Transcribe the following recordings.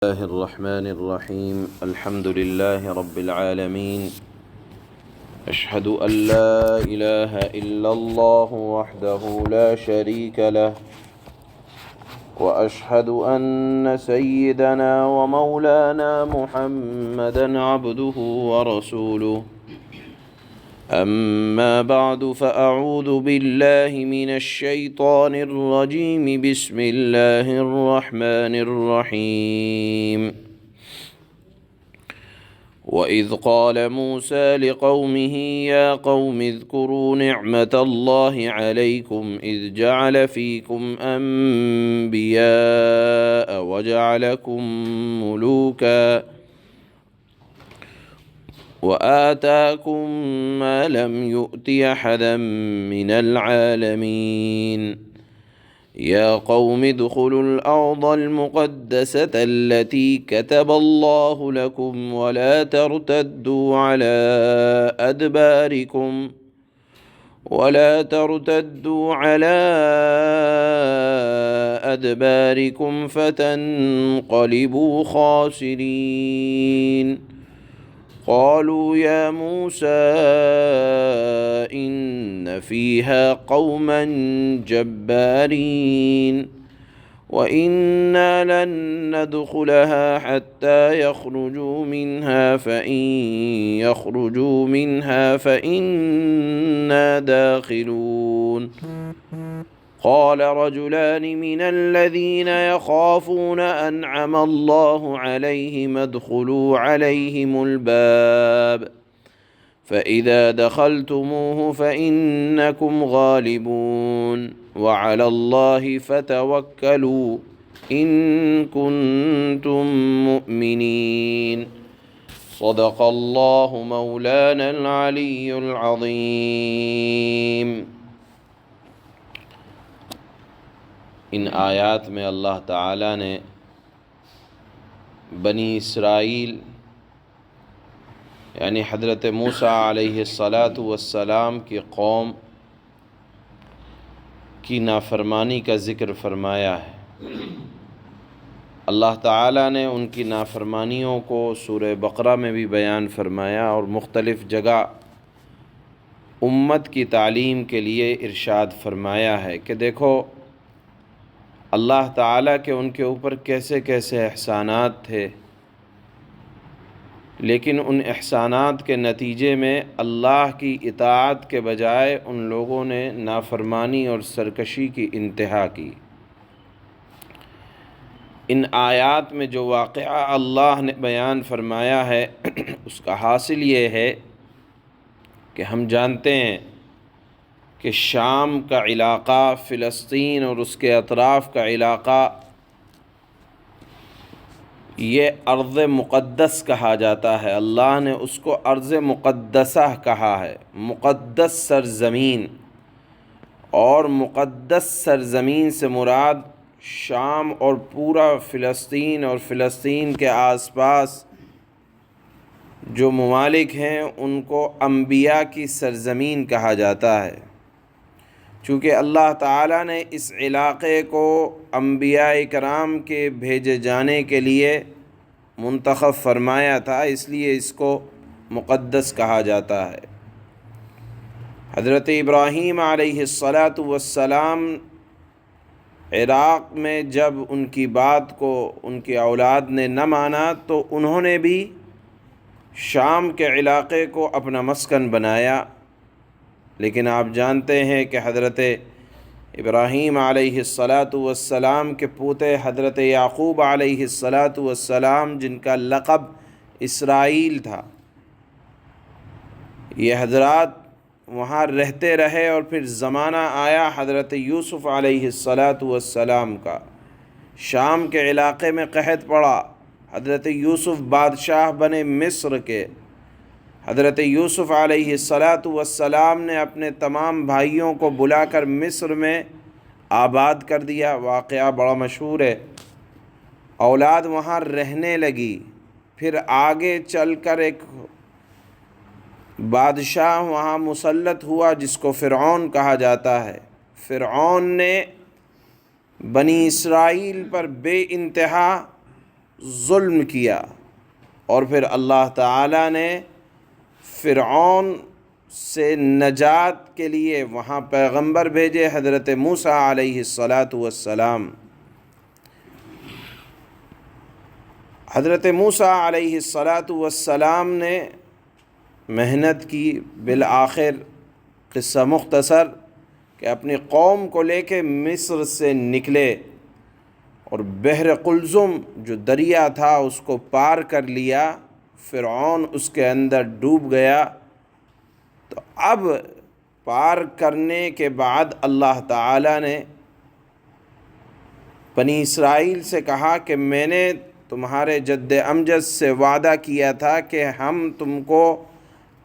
الله الرحمن الرحيم الحمد لله رب العالمين أشهد أن لا إله إلا الله وحده لا شريك له وأشهد أن سيدنا ومولانا محمدا عبده ورسوله أما بعد فأعوذ بالله من الشيطان الرجيم بسم الله الرحمن الرحيم وإذ قال موسى لقومه يا قوم اذكروا نعمة الله عليكم إذ جعل فيكم أنبياء وجعلكم ملوكا وآتاكم ما لم يؤت أحدا من العالمين يا قوم ادخلوا الأرض المقدسة التي كتب الله لكم ولا ترتدوا على أدباركم فتنقلبوا خاسرين قالوا يا موسى إن فيها قوما جبارين وإنا لن ندخلها حتى يخرجوا منها فإن يخرجوا منها فإنا داخلون قال رجلان من الذين يخافون أنعم الله عليهم ادخلوا عليهم الباب فإذا دخلتموه فإنكم غالبون وعلى الله فتوكلوا إن كنتم مؤمنين صدق الله مولانا العلي العظيم۔ ان آیات میں اللہ تعالیٰ نے بنی اسرائیل یعنی حضرت موسیٰ علیہ السلام کی قوم کی نافرمانی کا ذکر فرمایا ہے۔ اللہ تعالیٰ نے ان کی نافرمانیوں کو سورہ بقرہ میں بھی بیان فرمایا اور مختلف جگہ امت کی تعلیم کے لیے ارشاد فرمایا ہے کہ دیکھو اللہ تعالیٰ کے ان کے اوپر کیسے کیسے احسانات تھے، لیکن ان احسانات کے نتیجے میں اللہ کی اطاعت کے بجائے ان لوگوں نے نافرمانی اور سرکشی کی انتہا کی۔ ان آیات میں جو واقعہ اللہ نے بیان فرمایا ہے اس کا حاصل یہ ہے کہ ہم جانتے ہیں کہ شام کا علاقہ، فلسطین اور اس کے اطراف کا علاقہ یہ ارض مقدس کہا جاتا ہے۔ اللہ نے اس کو ارض مقدسہ کہا ہے، مقدس سرزمین، اور مقدس سرزمین سے مراد شام اور پورا فلسطین اور فلسطین کے آس پاس جو ممالک ہیں ان کو انبیاء کی سرزمین کہا جاتا ہے، چونکہ اللہ تعالیٰ نے اس علاقے کو انبیاء کرام کے بھیجے جانے کے لیے منتخب فرمایا تھا، اس لیے اس کو مقدس کہا جاتا ہے۔ حضرت ابراہیم علیہ السلام عراق میں جب ان کی بات کو ان کی اولاد نے نہ مانا تو انہوں نے بھی شام کے علاقے کو اپنا مسکن بنایا، لیکن آپ جانتے ہیں کہ حضرت ابراہیم علیہ السلام کے پوتے حضرت یعقوب علیہ السلام جن کا لقب اسرائیل تھا، یہ حضرات وہاں رہتے رہے اور پھر زمانہ آیا حضرت یوسف علیہ السلام کا، شام کے علاقے میں قحط پڑا، حضرت یوسف بادشاہ بنے مصر کے۔ حضرت یوسف علیہ السلام نے اپنے تمام بھائیوں کو بلا کر مصر میں آباد کر دیا، واقعہ بڑا مشہور ہے۔ اولاد وہاں رہنے لگی، پھر آگے چل کر ایک بادشاہ وہاں مسلط ہوا جس کو فرعون کہا جاتا ہے۔ فرعون نے بنی اسرائیل پر بے انتہا ظلم کیا، اور پھر اللہ تعالیٰ نے فرعون سے نجات کے لیے وہاں پیغمبر بھیجے حضرت موسیٰ علیہ السلام۔ حضرت موسیٰ علیہ السلام نے محنت کی، بالآخر قصہ مختصر کہ اپنی قوم کو لے کے مصر سے نکلے اور بحر قلزم جو دریا تھا اس کو پار کر لیا، فرعون اس کے اندر ڈوب گیا۔ تو اب پار کرنے کے بعد اللہ تعالیٰ نے بنی اسرائیل سے کہا کہ میں نے تمہارے جد امجد سے وعدہ کیا تھا کہ ہم تم کو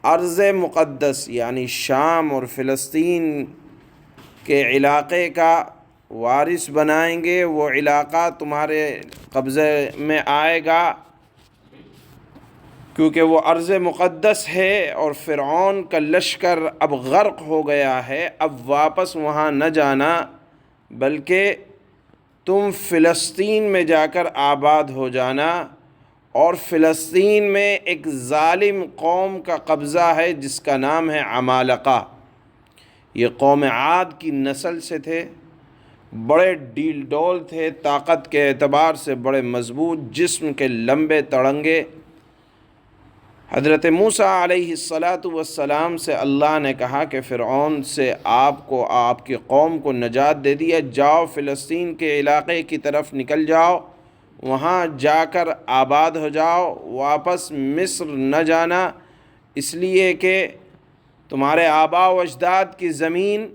ارض مقدس یعنی شام اور فلسطین کے علاقے کا وارث بنائیں گے، وہ علاقہ تمہارے قبضے میں آئے گا، کیونکہ وہ ارض مقدس ہے اور فرعون کا لشکر اب غرق ہو گیا ہے۔ اب واپس وہاں نہ جانا، بلکہ تم فلسطین میں جا کر آباد ہو جانا، اور فلسطین میں ایک ظالم قوم کا قبضہ ہے جس کا نام ہے عمالقہ۔ یہ قوم عاد کی نسل سے تھے، بڑے ڈیل ڈول تھے، طاقت کے اعتبار سے بڑے مضبوط، جسم کے لمبے تڑنگے۔ حضرت موسیٰ علیہ السلام سے اللہ نے کہا کہ فرعون سے آپ کو، آپ کی قوم کو نجات دے دیا، جاؤ فلسطین کے علاقے کی طرف نکل جاؤ، وہاں جا کر آباد ہو جاؤ، واپس مصر نہ جانا، اس لیے کہ تمہارے آباء و اجداد کی زمین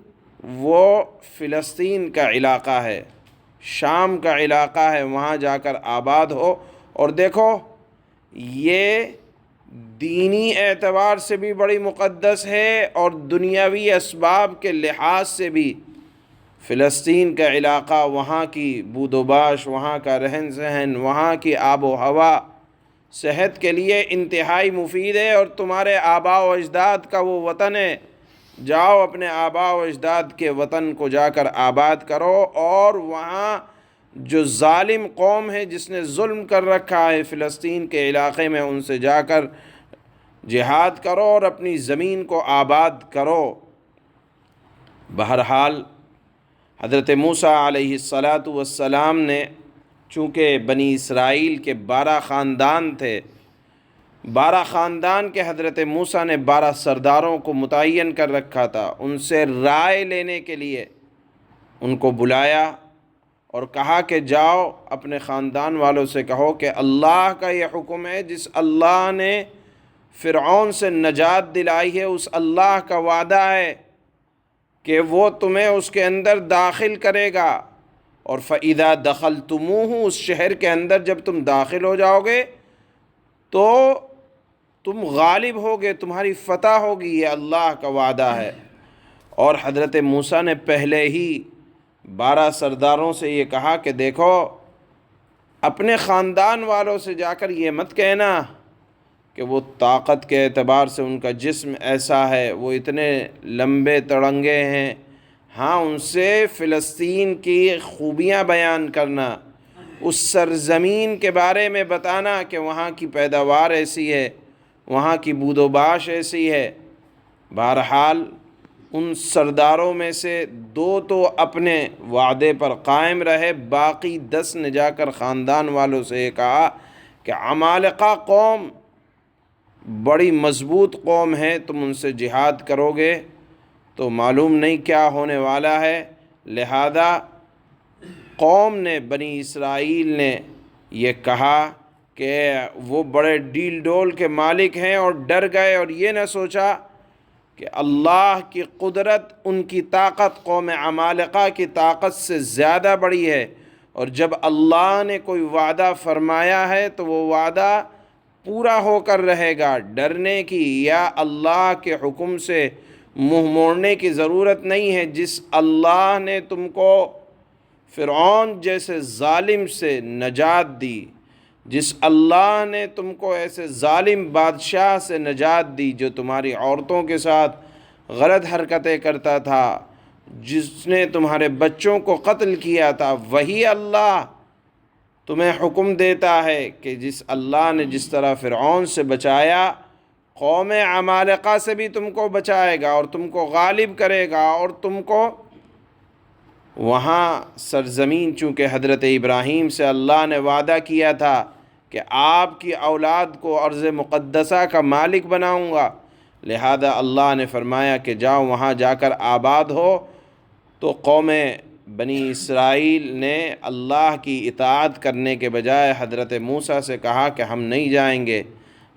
وہ فلسطین کا علاقہ ہے، شام کا علاقہ ہے، وہاں جا کر آباد ہو۔ اور دیکھو یہ دینی اعتبار سے بھی بڑی مقدس ہے اور دنیاوی اسباب کے لحاظ سے بھی فلسطین کا علاقہ، وہاں کی بود و باش، وہاں کا رہن سہن، وہاں کی آب و ہوا صحت کے لیے انتہائی مفید ہے، اور تمہارے آباء و اجداد کا وہ وطن ہے۔ جاؤ اپنے آباء و اجداد کے وطن کو جا کر آباد کرو، اور وہاں جو ظالم قوم ہے جس نے ظلم کر رکھا ہے فلسطین کے علاقے میں، ان سے جا کر جہاد کرو اور اپنی زمین کو آباد کرو۔ بہرحال حضرت موسیٰ علیہ السلام نے، چونکہ بنی اسرائیل کے 12 خاندان تھے، 12 خاندان کے حضرت موسیٰ نے 12 سرداروں کو متعین کر رکھا تھا، ان سے رائے لینے کے لیے ان کو بلایا اور کہا کہ جاؤ اپنے خاندان والوں سے کہو کہ اللہ کا یہ حکم ہے، جس اللہ نے فرعون سے نجات دلائی ہے، اس اللہ کا وعدہ ہے کہ وہ تمہیں اس کے اندر داخل کرے گا، اور فَإِذَا دَخَلْتُمُوهُ، اس شہر کے اندر جب تم داخل ہو جاؤ گے تو تم غالب ہوگے، تمہاری فتح ہوگی، یہ اللہ کا وعدہ ہے۔ اور حضرت موسیٰ نے پہلے ہی 12 سرداروں سے یہ کہا کہ دیکھو اپنے خاندان والوں سے جا کر یہ مت کہنا کہ وہ طاقت کے اعتبار سے ان کا جسم ایسا ہے، وہ اتنے لمبے تڑنگے ہیں، ہاں ان سے فلسطین کی خوبیاں بیان کرنا، اس سرزمین کے بارے میں بتانا کہ وہاں کی پیداوار ایسی ہے، وہاں کی بود و باش ایسی ہے۔ بہرحال ان سرداروں میں سے 2 تو اپنے وعدے پر قائم رہے، باقی 10 نے جا کر خاندان والوں سے یہ کہا کہ عمالقہ قوم بڑی مضبوط قوم ہے، تم ان سے جہاد کرو گے تو معلوم نہیں کیا ہونے والا ہے۔ لہذا قوم نے، بنی اسرائیل نے یہ کہا کہ وہ بڑے ڈیل ڈول کے مالک ہیں، اور ڈر گئے اور یہ نہ سوچا کہ اللہ کی قدرت، ان کی طاقت قوم عمالقہ کی طاقت سے زیادہ بڑی ہے، اور جب اللہ نے کوئی وعدہ فرمایا ہے تو وہ وعدہ پورا ہو کر رہے گا۔ ڈرنے کی یا اللہ کے حکم سے منہ موڑنے کی ضرورت نہیں ہے۔ جس اللہ نے تم کو فرعون جیسے ظالم سے نجات دی، جس اللہ نے تم کو ایسے ظالم بادشاہ سے نجات دی جو تمہاری عورتوں کے ساتھ غلط حرکتیں کرتا تھا، جس نے تمہارے بچوں کو قتل کیا تھا، وہی اللہ تمہیں حکم دیتا ہے کہ جس اللہ نے جس طرح فرعون سے بچایا، قوم عمالقہ سے بھی تم کو بچائے گا اور تم کو غالب کرے گا، اور تم کو وہاں سرزمین، چونکہ حضرت ابراہیم سے اللہ نے وعدہ کیا تھا کہ آپ کی اولاد کو ارض مقدسہ کا مالک بناؤں گا، لہذا اللہ نے فرمایا کہ جاؤ وہاں جا کر آباد ہو۔ تو قوم بنی اسرائیل نے اللہ کی اطاعت کرنے کے بجائے حضرت موسیٰ سے کہا کہ ہم نہیں جائیں گے۔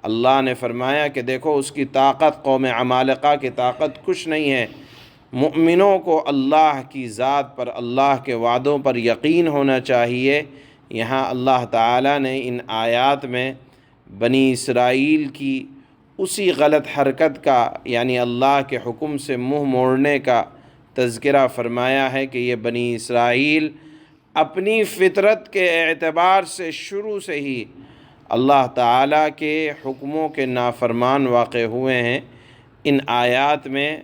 اللہ نے فرمایا کہ دیکھو اس کی طاقت، قوم عمالقہ کی طاقت کچھ نہیں ہے۔ مؤمنوں کو اللہ کی ذات پر، اللہ کے وعدوں پر یقین ہونا چاہیے۔ یہاں اللہ تعالیٰ نے ان آیات میں بنی اسرائیل کی اسی غلط حرکت کا، یعنی اللہ کے حکم سے منہ موڑنے کا تذکرہ فرمایا ہے کہ یہ بنی اسرائیل اپنی فطرت کے اعتبار سے شروع سے ہی اللہ تعالیٰ کے حکموں کے نافرمان واقع ہوئے ہیں۔ ان آیات میں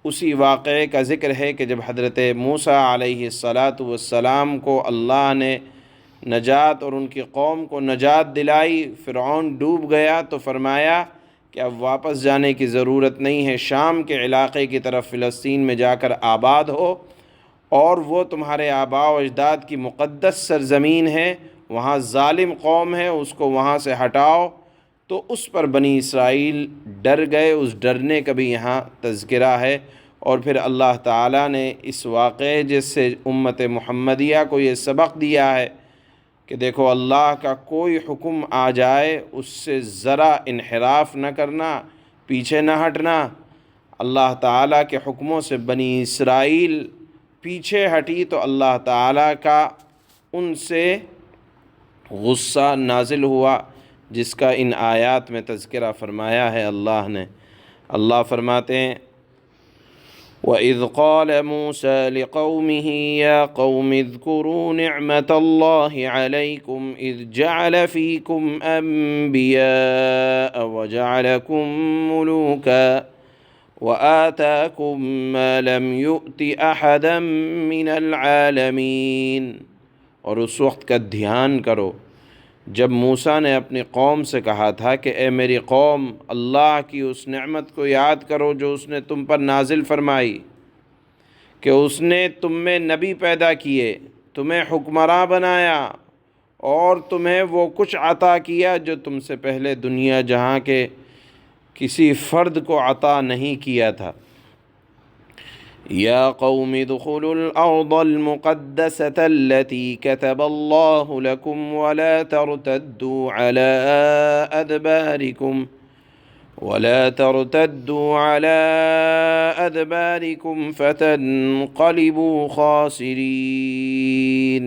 اسی واقعے کا ذکر ہے کہ جب حضرت موسیٰ علیہ السلام کو اللہ نے نجات اور ان کی قوم کو نجات دلائی، فرعون ڈوب گیا، تو فرمایا کہ اب واپس جانے کی ضرورت نہیں ہے، شام کے علاقے کی طرف فلسطین میں جا کر آباد ہو، اور وہ تمہارے آباء و اجداد کی مقدس سرزمین ہے، وہاں ظالم قوم ہے، اس کو وہاں سے ہٹاؤ۔ تو اس پر بنی اسرائیل ڈر گئے، اس ڈرنے کا بھی یہاں تذکرہ ہے۔ اور پھر اللہ تعالیٰ نے اس واقعے جس سے امت محمدیہ کو یہ سبق دیا ہے کہ دیکھو اللہ کا کوئی حکم آ جائے اس سے ذرا انحراف نہ کرنا، پیچھے نہ ہٹنا۔ اللہ تعالیٰ کے حکموں سے بنی اسرائیل پیچھے ہٹی تو اللہ تعالیٰ کا ان سے غصہ نازل ہوا، جس کا ان آیات میں تذکرہ فرمایا ہے اللہ نے۔ اللہ فرماتے ہیں وَإِذْ قَالَ مُوسَىٰ لِقَوْمِهِ يَا قَوْمِ اذْكُرُوا نِعْمَةَ اللَّهِ عَلَيْكُمْ إِذْ جَعَلَ فِيكُمْ أَنْبِيَاءَ وَجَعَلَكُمْ مُلُوكًا وَآتَاكُمْ مَا لَمْ يُؤْتِ أَحَدًا مِّنَ الْعَالَمِينَ۔ اور اس وقت کا دھیان کرو جب موسیٰ نے اپنی قوم سے کہا تھا کہ اے میری قوم، اللہ کی اس نعمت کو یاد کرو جو اس نے تم پر نازل فرمائی، کہ اس نے تم میں نبی پیدا کیے، تمہیں حکمراں بنایا، اور تمہیں وہ کچھ عطا کیا جو تم سے پہلے دنیا جہاں کے کسی فرد کو عطا نہیں کیا تھا۔ یا قوم ادخلوا الارض المقدسة التي كتب الله لكم ولا ترتدوا على أدباركم فتنقلبوا خاسرين۔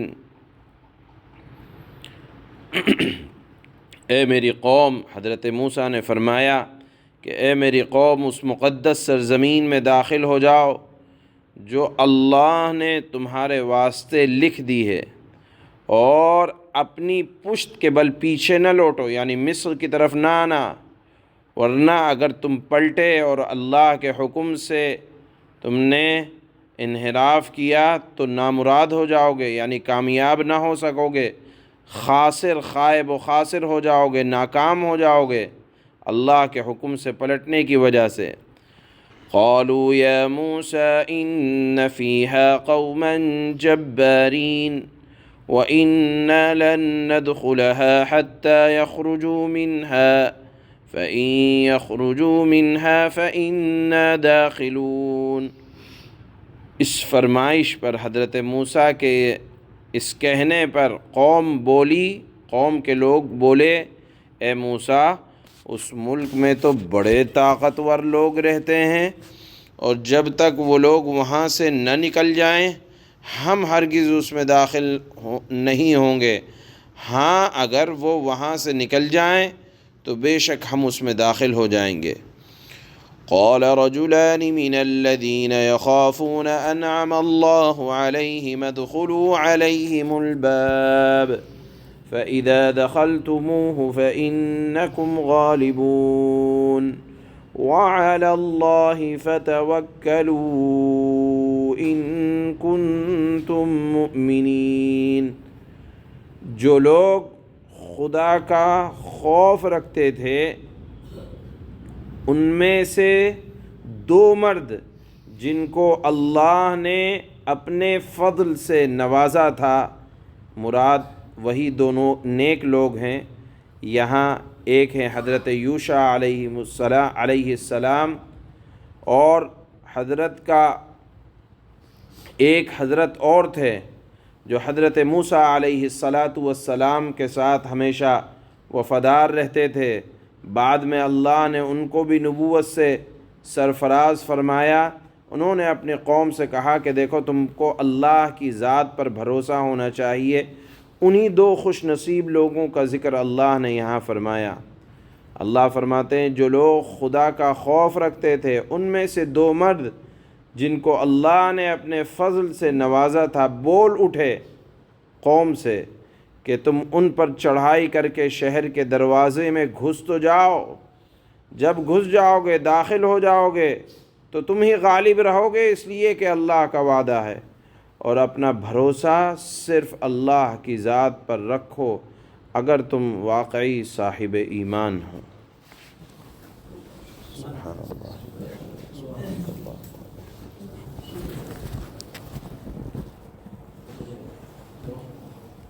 اے میری قوم، حضرت موسیٰ نے فرمایا کہ اے میری قوم، اس مقدس سرزمین میں داخل ہو جاؤ جو اللہ نے تمہارے واسطے لکھ دی ہے، اور اپنی پشت کے بل پیچھے نہ لوٹو، یعنی مصر کی طرف نہ آنا، ورنہ اگر تم پلٹے اور اللہ کے حکم سے تم نے انحراف کیا تو نامراد ہو جاؤ گے، یعنی کامیاب نہ ہو سکو گے، خاسر، خائب و خاسر ہو جاؤ گے، ناکام ہو جاؤ گے اللہ کے حکم سے پلٹنے کی وجہ سے۔ قالوا يا موسى إن فيها قوما جبارين وإنا لن ندخلها حتى يخرجوا منها فإن يخرجوا منها فإنا داخلون۔ اس فرمائش پر، حضرت موسیٰ کے اس کہنے پر قوم کے لوگ بولے اے موسیٰ، اس ملک میں تو بڑے طاقتور لوگ رہتے ہیں، اور جب تک وہ لوگ وہاں سے نہ نکل جائیں ہم ہرگز اس میں داخل نہیں ہوں گے، ہاں اگر وہ وہاں سے نکل جائیں تو بے شک ہم اس میں داخل ہو جائیں گے۔ قال رجلان من الذين يخافون أنعم الله عليهم ادخلوا عليهم الباب فإذا دخلتموه فإنكم غالبون وعلى الله فتوكلوا إن كنتم مؤمنين۔ جو لوگ خدا کا خوف رکھتے تھے ان میں سے دو مرد جن کو اللہ نے اپنے فضل سے نوازا تھا، مراد وہی دونوں نیک لوگ ہیں۔ یہاں ایک ہے حضرت یوشع علیہ السلام، اور حضرت کا ایک حضرت اور تھے جو حضرت موسیٰ علیہ السلام کے ساتھ ہمیشہ وفادار رہتے تھے۔ بعد میں اللہ نے ان کو بھی نبوت سے سرفراز فرمایا۔ انہوں نے اپنی قوم سے کہا کہ دیکھو تم کو اللہ کی ذات پر بھروسہ ہونا چاہیے۔ انہی دو خوش نصیب لوگوں کا ذکر اللہ نے یہاں فرمایا۔ اللہ فرماتے ہیں جو لوگ خدا کا خوف رکھتے تھے ان میں سے دو مرد جن کو اللہ نے اپنے فضل سے نوازا تھا، بول اٹھے قوم سے کہ تم ان پر چڑھائی کر کے شہر کے دروازے میں گھس تو جاؤ، جب گھس جاؤ گے، داخل ہو جاؤ گے تو تم ہی غالب رہو گے، اس لیے کہ اللہ کا وعدہ ہے، اور اپنا بھروسہ صرف اللہ کی ذات پر رکھو اگر تم واقعی صاحب ایمان ہو۔ سبحان اللہ۔